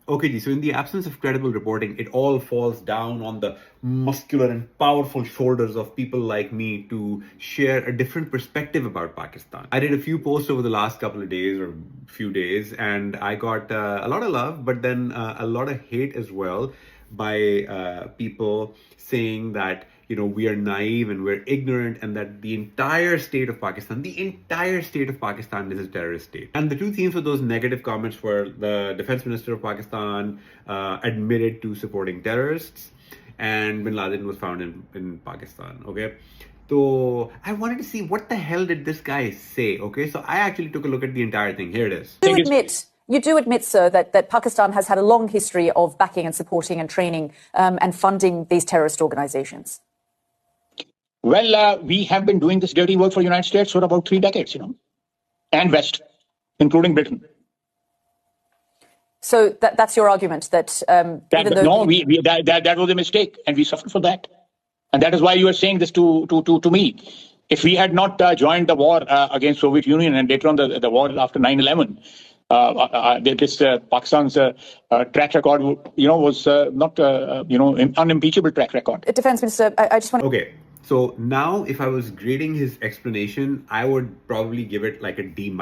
Okay, ji, so in the absence of credible reporting, it all falls down on the muscular and powerful shoulders of people like me to share a different perspective about Pakistan. I did a few posts over the last couple of days or few days, and I got a lot of love, but then a lot of hate as well by people saying that we are naive and we're ignorant and that the entire state of Pakistan is a terrorist state. And the two themes of those negative comments were the defense minister of Pakistan admitted to supporting terrorists and bin Laden was found in Pakistan. Okay. So I wanted to see what the hell did this guy say. Okay. So I actually took a look at the entire thing. Here it is. You do admit, sir, that Pakistan has had a long history of backing and supporting and training and funding these terrorist organizations. Well, we have been doing this dirty work for the United States for about 3 decades, and West, including Britain. So that's your argument that that was a mistake, and we suffered for that, and that is why you are saying this to me. If we had not joined the war against Soviet Union and later on the war after 9/11. Pakistan's track record, was not, unimpeachable track record. Defense Minister, I just want to... Okay, so now if I was grading his explanation, I would probably give it like a D-.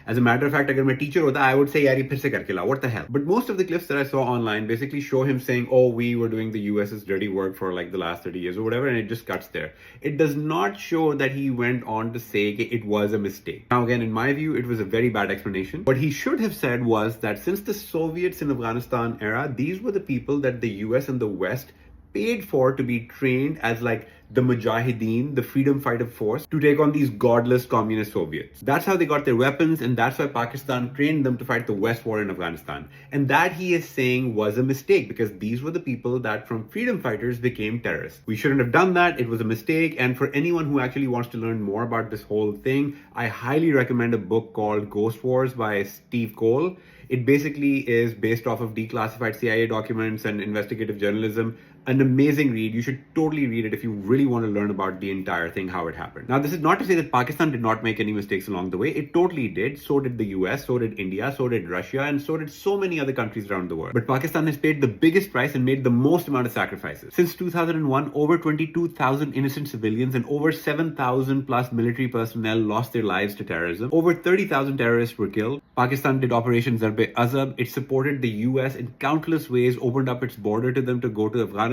As a matter of fact, agar main teacher hota, I would say, yaar, ye phir se karke lao, what the hell? But most of the clips that I saw online basically show him saying, oh, we were doing the US's dirty work for like the last 30 years or whatever, and it just cuts there. It does not show that he went on to say it was a mistake. Now, again, in my view, it was a very bad explanation. What he should have said was that since the Soviets in Afghanistan era, these were the people that the US and the West paid for to be trained as like the Mujahideen, the freedom fighter force, to take on these godless communist Soviets. That's how they got their weapons, and that's why Pakistan trained them to fight the West war in Afghanistan. And that, he is saying, was a mistake because these were the people that from freedom fighters became terrorists. We shouldn't have done that. It was a mistake. And for anyone who actually wants to learn more about this whole thing, I highly recommend a book called Ghost Wars by Steve Cole. It basically is based off of declassified CIA documents and investigative journalism. An amazing read. You should totally read it if you really want to learn about the entire thing, how it happened. Now, this is not to say that Pakistan did not make any mistakes along the way. It totally did. So did the US, so did India, so did Russia, and so did so many other countries around the world. But Pakistan has paid the biggest price and made the most amount of sacrifices. Since 2001, over 22,000 innocent civilians and over 7,000 plus military personnel lost their lives to terrorism. Over 30,000 terrorists were killed. Pakistan did Operation Sindoor. It supported the US in countless ways, opened up its border to them to go to Afghanistan.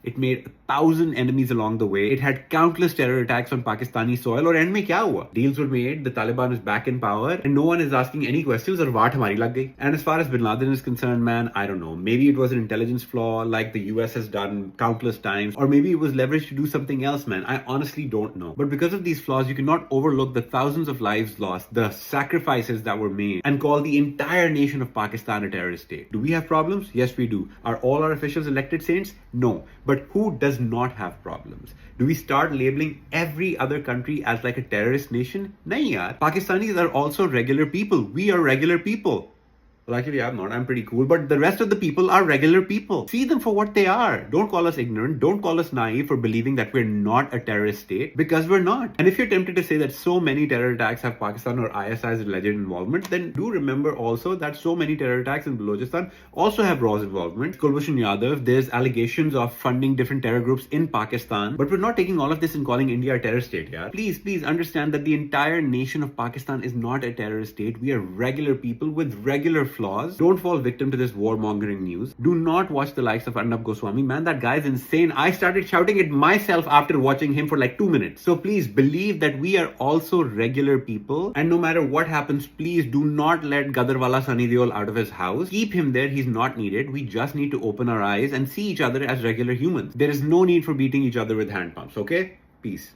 It made 1,000 enemies along the way. It had countless terror attacks on Pakistani soil. Or end mein kya hua? Deals were made, the Taliban is back in power, and no one is asking any questions. Or vaat hamari lag gayi. And as far as bin Laden is concerned, man, I don't know. Maybe it was an intelligence flaw like the US has done countless times. Or maybe it was leveraged to do something else, man. I honestly don't know. But because of these flaws, you cannot overlook the thousands of lives lost, the sacrifices that were made, and call the entire nation of Pakistan a terrorist state. Do we have problems? Yes, we do. Are all our officials elected saints? No. But who does not have problems? Do we start labeling every other country as like a terrorist nation? Nahin yaar. Pakistanis are also regular people. We are regular people. Well, actually, I'm not. I'm pretty cool. But the rest of the people are regular people. See them for what they are. Don't call us ignorant. Don't call us naive for believing that we're not a terrorist state, because we're not. And if you're tempted to say that so many terror attacks have Pakistan or ISI's alleged involvement, then do remember also that so many terror attacks in Balochistan also have Raw's involvement. Kulbhushan Yadav, there's allegations of funding different terror groups in Pakistan. But we're not taking all of this and calling India a terror state, yeah? Please understand that the entire nation of Pakistan is not a terrorist state. We are regular people with regular flaws. Don't fall victim to this warmongering news. Do not watch the likes of Arnab Goswami. Man, that guy's insane. I started shouting it myself after watching him for like 2 minutes. So please believe that we are also regular people. And no matter what happens, please do not let Gadarwala Sunny Deol out of his house. Keep him there. He's not needed. We just need to open our eyes and see each other as regular humans. There is no need for beating each other with hand pumps, okay? Peace.